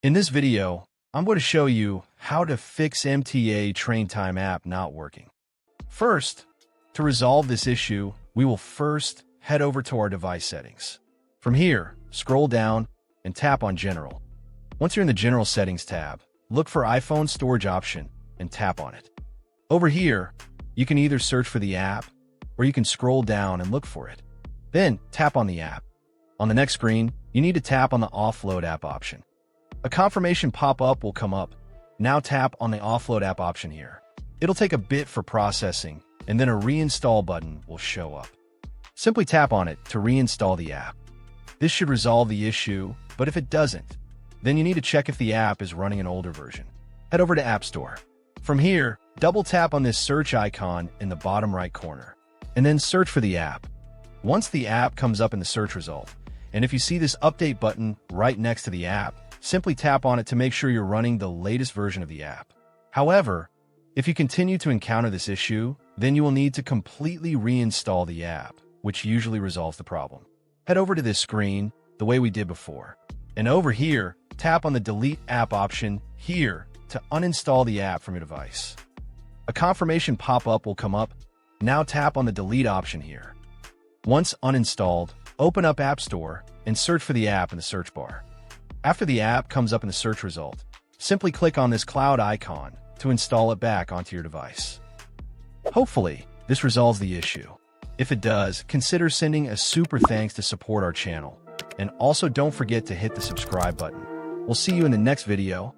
In this video, I'm going to show you how to fix MTA TrainTime app not working. First, to resolve this issue, we will first head over to our device settings. From here, scroll down and tap on General. Once you're in the General Settings tab, look for iPhone Storage option and tap on it. Over here, you can either search for the app or you can scroll down and look for it. Then tap on the app. On the next screen, you need to tap on the Offload app option. A confirmation pop-up will come up. Now tap on the Offload app option here. It'll take a bit for processing, and then a reinstall button will show up. Simply tap on it to reinstall the app. This should resolve the issue, but if it doesn't, then you need to check if the app is running an older version. Head over to App Store. From here, double tap on this search icon in the bottom right corner, and then search for the app. Once the app comes up in the search result, and if you see this update button right next to the app, simply tap on it to make sure you're running the latest version of the app. However, if you continue to encounter this issue, then you will need to completely reinstall the app, which usually resolves the problem. Head over to this screen the way we did before. And over here, tap on the Delete App option here to uninstall the app from your device. A confirmation pop-up will come up. Now tap on the Delete option here. Once uninstalled, open up App Store and search for the app in the search bar. After the app comes up in the search result, simply click on this cloud icon to install it back onto your device. Hopefully, this resolves the issue. If it does, consider sending a super thanks to support our channel. And also don't forget to hit the subscribe button. We'll see you in the next video.